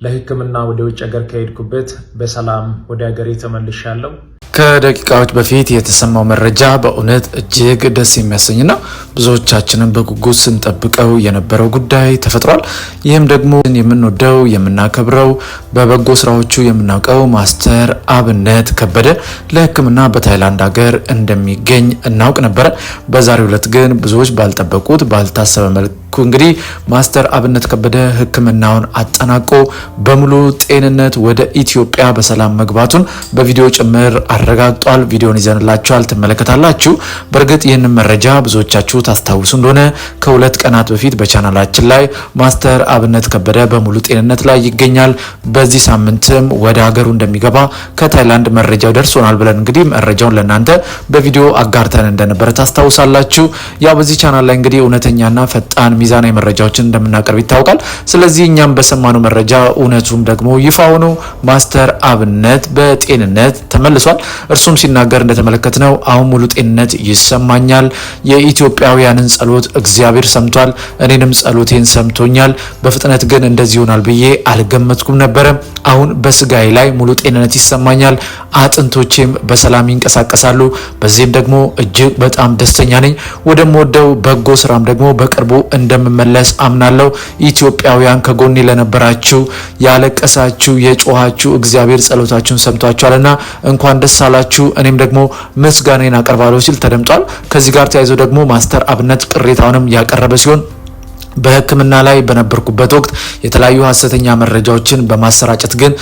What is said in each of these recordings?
ለሕክምና ወደ ውጭ ሀገር ከሄድኩበት በሰላም ወደ ሀገሬ ተመልሻለሁ። ከደቂቃዎች በፊት የተሰማው መረጃ በእውነት እጅግ ደስ የሚያሰኝ ነው። ብዙዎቻችንን በጉጉት ስንጠብቀው የነበረው ጉዳይ ተፈጥሯል። ይህም ደግሞ የምንወደው የምናከብረው በበጎ ስራዎቹ የምናውቀው ማስተር አብነት ከበደ ለሕክምና በታይላንድ ሀገር እንደሚገኝ እናውቅ ነበረ። በዛሬው ዕለት ግን ብዙዎች ባልጠበቁት ባልታሰበ መልኩ እንግዲህ ማስተር አብነት ከበደ ሕክምናውን አጠናቆ በሙሉ ጤንነት ወደ ኢትዮጵያ በሰላም መግባቱን በቪዲዮ ጭምር አረጋግጧል። ቪዲዮን ይዘንላችኋል፣ ትመለከታላችሁ። በእርግጥ ይህንን መረጃ ብዙዎቻችሁ ታስታውሱ እንደሆነ ከሁለት ቀናት በፊት በቻናላችን ላይ ማስተር አብነት ከበደ በሙሉ ጤንነት ላይ ይገኛል፣ በዚህ ሳምንትም ወደ ሀገሩ እንደሚገባ ከታይላንድ መረጃው ደርሶናል ብለን እንግዲህ መረጃውን ለእናንተ በቪዲዮ አጋርተን እንደነበረ ታስታውሳላችሁ። ያው በዚህ ቻናል ላይ እንግዲህ እውነተኛና ፈጣን ሚዛናዊ መረጃዎችን እንደምናቀርብ ይታወቃል። ስለዚህ እኛም በሰማነው መረጃ እውነቱም ደግሞ ይፋ ሆኖ ማስተር አብነት በጤንነት ተመልሷል። እርሱም ሲናገር እንደተመለከትነው አሁን ሙሉ ጤንነት ይሰማኛል፣ የኢትዮጵያውያንን ጸሎት እግዚአብሔር ሰምቷል፣ እኔንም ጸሎቴን ሰምቶኛል። በፍጥነት ግን እንደዚህ ይሆናል ብዬ አልገመትኩም ነበረ። አሁን በስጋዬ ላይ ሙሉ ጤንነት ይሰማኛል፣ አጥንቶቼም በሰላም ይንቀሳቀሳሉ። በዚህም ደግሞ እጅግ በጣም ደስተኛ ነኝ። ወደምወደው በጎ ስራም ደግሞ በቅርቡ እንደምመለስ አምናለሁ። ኢትዮጵያውያን ከጎኔ ለነበራችሁ፣ ያለቀሳችሁ፣ የጮሃችሁ እግዚአብሔር ጸሎታችሁን ሰምቷችኋልና እንኳን ደስ አላችሁ፣ እኔም ደግሞ ምስጋናዬን አቀርባለሁ ሲል ተደምጧል። ከዚህ ጋር ተያይዞ ደግሞ ማስተር አብነት ቅሬታውንም ያቀረበ ሲሆን በሕክምና ላይ በነበርኩበት ወቅት የተለያዩ ሐሰተኛ መረጃዎችን በማሰራጨት ግን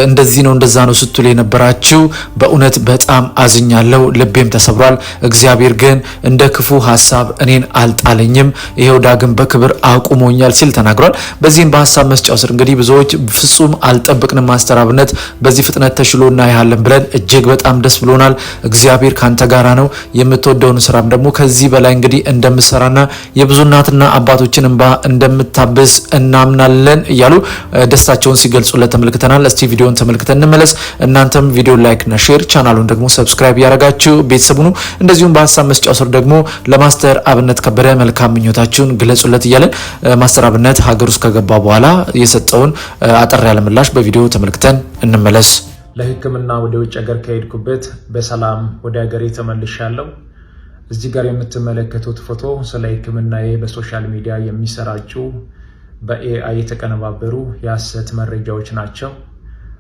እንደዚህ ነው እንደዛ ነው ስትሉ የነበራችሁ በእውነት በጣም አዝኛለሁ፣ ልቤም ተሰብሯል። እግዚአብሔር ግን እንደ ክፉ ሐሳብ እኔን አልጣለኝም፣ ይሄው ዳግም በክብር አቁሞኛል ሲል ተናግሯል። በዚህም በሐሳብ መስጫው ስር እንግዲህ ብዙዎች ፍጹም አልጠብቅንም ማስተር አብነት በዚህ ፍጥነት ተሽሎና ያለን ብለን እጅግ በጣም ደስ ብሎናል። እግዚአብሔር ካንተ ጋራ ነው፣ የምትወደውን ስራም ደግሞ ከዚህ በላይ እንግዲህ እንደምትሰራና የብዙ እናትና አባቶች እንባ እንደምታብስ እናምናለን እያሉ ደስታቸውን ሲገልጹለት ተመልክተናል። እስቲ ቪዲዮን ተመልክተን እንመለስ። እናንተም ቪዲዮ ላይክ እና ሼር ቻናሉን ደግሞ ሰብስክራይብ ያደረጋችሁ ቤተሰቡ ነው። እንደዚሁም በሐሳብ መስጫው ስር ደግሞ ለማስተር አብነት ከበደ መልካም ምኞታችሁን ግለጹለት እያለን ማስተር አብነት ሀገር ውስጥ ከገባ በኋላ የሰጠውን አጠር ያለ ምላሽ በቪዲዮ ተመልክተን እንመለስ። ለሕክምና ወደ ውጭ ሀገር ከሄድኩበት በሰላም ወደ ሀገሬ ተመልሻለሁ። እዚህ ጋር የምትመለከቱት ፎቶ ስለ ሕክምናዬ በሶሻል ሚዲያ የሚሰራጩ በኤአይ የተቀነባበሩ የሐሰት መረጃዎች ናቸው።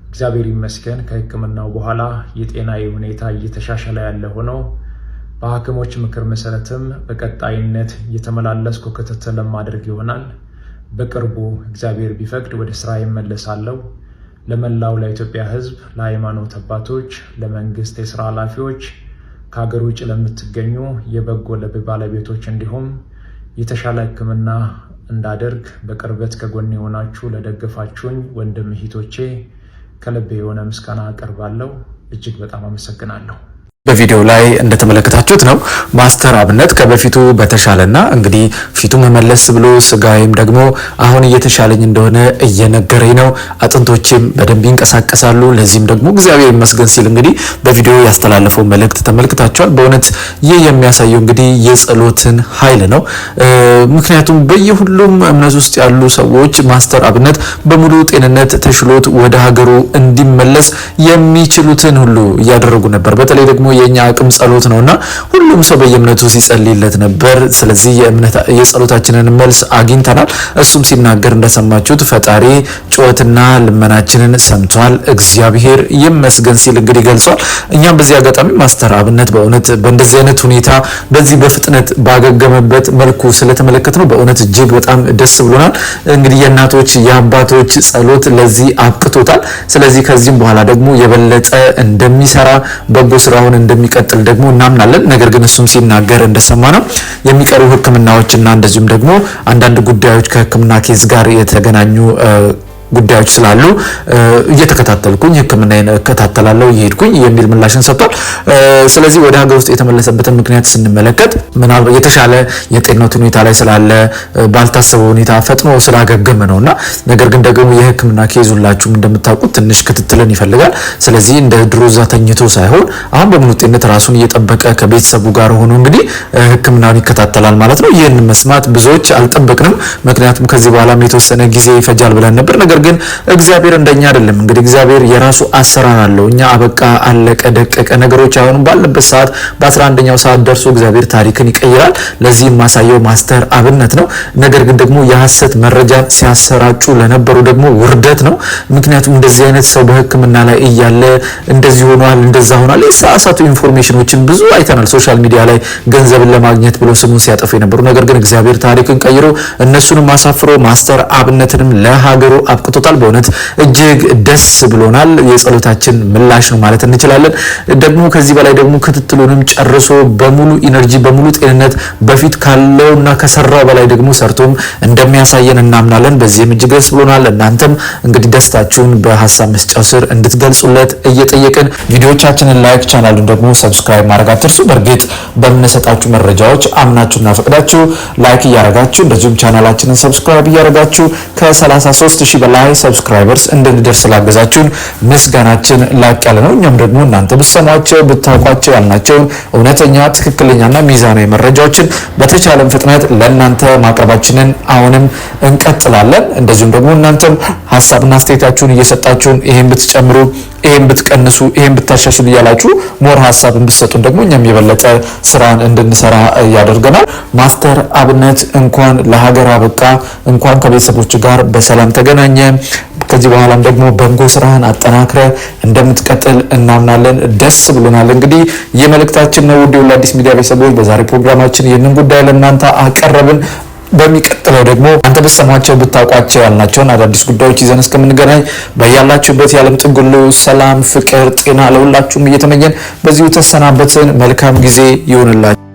እግዚአብሔር ይመስገን ከሕክምናው በኋላ የጤናዬ ሁኔታ እየተሻሻለ ያለ ሆኖ በሐኪሞች ምክር መሰረትም በቀጣይነት እየተመላለስኩ ክትትል ለማድረግ ይሆናል። በቅርቡ እግዚአብሔር ቢፈቅድ ወደ ስራ ይመለሳለሁ። ለመላው ለኢትዮጵያ ሕዝብ፣ ለሃይማኖት አባቶች፣ ለመንግስት የስራ ኃላፊዎች፣ ከሀገር ውጭ ለምትገኙ የበጎ ልብ ባለቤቶች እንዲሁም የተሻለ ሕክምና እንዳደርግ በቅርበት ከጎን የሆናችሁ ለደገፋችሁኝ ወንድም እህቶቼ ከልብ የሆነ ምስጋና አቀርባለሁ። እጅግ በጣም አመሰግናለሁ። በቪዲዮ ላይ እንደተመለከታችሁት ነው ማስተር አብነት ከበፊቱ በተሻለና እንግዲህ ፊቱ መመለስ ብሎ ስጋዬም ደግሞ አሁን እየተሻለኝ እንደሆነ እየነገረኝ ነው። አጥንቶቼም በደንብ ይንቀሳቀሳሉ። ለዚህም ደግሞ እግዚአብሔር ይመስገን ሲል እንግዲህ በቪዲዮ ያስተላለፈው መልእክት ተመልክታችኋል። በእውነት ይህ የሚያሳየው እንግዲህ የጸሎትን ኃይል ነው። ምክንያቱም በየሁሉም እምነት ውስጥ ያሉ ሰዎች ማስተር አብነት በሙሉ ጤንነት ተሽሎት ወደ ሀገሩ እንዲመለስ የሚችሉትን ሁሉ እያደረጉ ነበር። በተለይ ደግሞ የኛ አቅም ጸሎት ነውና ሁሉም ሰው በየእምነቱ ሲጸልይለት ነበር። ስለዚህ የጸሎታችንን መልስ አግኝተናል። እሱም ሲናገር እንደሰማችሁት ፈጣሪ ጩኸትና ልመናችንን ሰምቷል፣ እግዚአብሔር ይመስገን ሲል እንግዲህ ገልጿል። እኛም በዚህ አጋጣሚ ማስተር አብነት በእውነት በእንደዚህ አይነት ሁኔታ በዚህ በፍጥነት ባገገመበት መልኩ ስለተመለከትነው በእውነት እጅግ በጣም ደስ ብሎናል። እንግዲህ የእናቶች የአባቶች ጸሎት ለዚህ አብቅቶታል። ስለዚህ ከዚህም በኋላ ደግሞ የበለጠ እንደሚሰራ በጎ ስራውን እንደሚቀጥል ደግሞ እናምናለን። ነገር ግን እሱም ሲናገር እንደሰማነው የሚቀሩ ሕክምናዎችና እንደዚሁም ደግሞ አንዳንድ ጉዳዮች ከሕክምና ኬዝ ጋር የተገናኙ ጉዳዮች ስላሉ እየተከታተልኩኝ ሕክምናዬን እከታተላለሁ እየሄድኩኝ የሚል ምላሽን ሰጥቷል። ስለዚህ ወደ ሀገር ውስጥ የተመለሰበትን ምክንያት ስንመለከት ምናልባት የተሻለ የጤንነት ሁኔታ ላይ ስላለ ባልታሰበ ሁኔታ ፈጥኖ ስላገገመ ነውና ነገር ግን ደግሞ የሕክምና ኬዝ ሁላችሁም እንደምታውቁት ትንሽ ክትትልን ይፈልጋል። ስለዚህ እንደ ድሮ እዛ ተኝቶ ሳይሆን አሁን በሙሉ ጤንነት ራሱን እየጠበቀ ከቤተሰቡ ጋር ሆኖ እንግዲህ ሕክምናውን ይከታተላል ማለት ነው። ይህን መስማት ብዙዎች አልጠበቅንም። ምክንያቱም ከዚህ በኋላም የተወሰነ ጊዜ ይፈጃል ብለን ነበር። ነገር ግን እግዚአብሔር እንደኛ አይደለም። እንግዲህ እግዚአብሔር የራሱ አሰራር አለው። እኛ አበቃ አለቀ ደቀቀ ነገሮች አይሆኑም። ባለበት ሰዓት በ11ኛው ሰዓት ደርሶ እግዚአብሔር ታሪክን ይቀይራል። ለዚህም ማሳየው ማስተር አብነት ነው። ነገር ግን ደግሞ የሐሰት መረጃ ሲያሰራጩ ለነበሩ ደግሞ ውርደት ነው። ምክንያቱም እንደዚህ አይነት ሰው በሕክምና ላይ እያለ እንደዚህ ሆኗል እንደዛ ሆኗል የተሳሳቱ ኢንፎርሜሽኖችን ብዙ አይተናል። ሶሻል ሚዲያ ላይ ገንዘብን ለማግኘት ብሎ ስሙን ሲያጠፉ የነበሩ ነገር ግን እግዚአብሔር ታሪክን ቀይሮ እነሱንም አሳፍሮ ማስተር አብነትንም ለሀገሩ አብቅቶታል። በእውነት እጅግ ደስ ብሎናል። የጸሎታችን ምላሽ ነው ማለት እንችላለን። ደግሞ ከዚህ በላይ ደግሞ ክትትሉንም ጨርሶ በሙሉ ኢነርጂ በሙሉ ጤንነት በፊት ካለውና ከሰራው በላይ ደግሞ ሰርቶም እንደሚያሳየን እናምናለን። በዚህም እጅግ ደስ ብሎናል። እናንተም እንግዲህ ደስታችሁን በሀሳብ መስጫው ስር እንድትገልጹለት እየጠየቅን ቪዲዮቻችንን ላይክ፣ ቻናሉን ደግሞ ሰብስክራይብ ማድረግ አትርሱ። በእርግጥ በምንሰጣችሁ መረጃዎች አምናችሁና ፈቅዳችሁ ላይክ እያረጋችሁ እንደዚሁም ቻናላችንን ሰብስክራይብ እያረጋችሁ ከ33000 በላይ ሰብስክራይበርስ እንድንደርስ ስላገዛችሁን ምስጋናችን ላቅ ያለ ነው። እኛም ደግሞ እናንተ ብትሰሟቸው ብታውቋቸው ያልናቸውን እውነተኛ ትክክለኛና ሚዛናዊ መረጃዎችን በተቻለን ፍጥነት ለእናንተ ማቅረባችንን አሁንም እንቀጥላለን። እንደዚሁም ደግሞ እናንተም ሀሳብና አስተያየታችሁን እየሰጣችሁን ይሄን ብትጨምሩ ይሄን ብትቀንሱ ይሄን ብታሻሽሉ እያላችሁ ሞር ሀሳብ እንድትሰጡን ደግሞ እኛም የበለጠ ስራን እንድንሰራ ያደርገናል። ማስተር አብነት እንኳን ለሀገር አበቃ፣ እንኳን ከቤተሰቦች ጋር በሰላም ተገናኘ። ከዚህ በኋላም ደግሞ በጎ ስራህን አጠናክረ እንደምትቀጥል እናምናለን። ደስ ብሎናል። እንግዲህ የመልእክታችን ነው። ውድ የወላዲስ ሚዲያ ቤተሰቦች በዛሬ ፕሮግራማችን ይህንን ጉዳይ ለእናንተ አቀረብን። በሚቀጥለው ደግሞ አንተ ብትሰሟቸው ብታውቋቸው ያልናቸውን አዳዲስ ጉዳዮች ይዘን እስከምንገናኝ በያላችሁበት የዓለም ጥግ ሁሉ ሰላም፣ ፍቅር፣ ጤና ለሁላችሁም እየተመኘን በዚሁ ተሰናበትን። መልካም ጊዜ ይሁንላችሁ።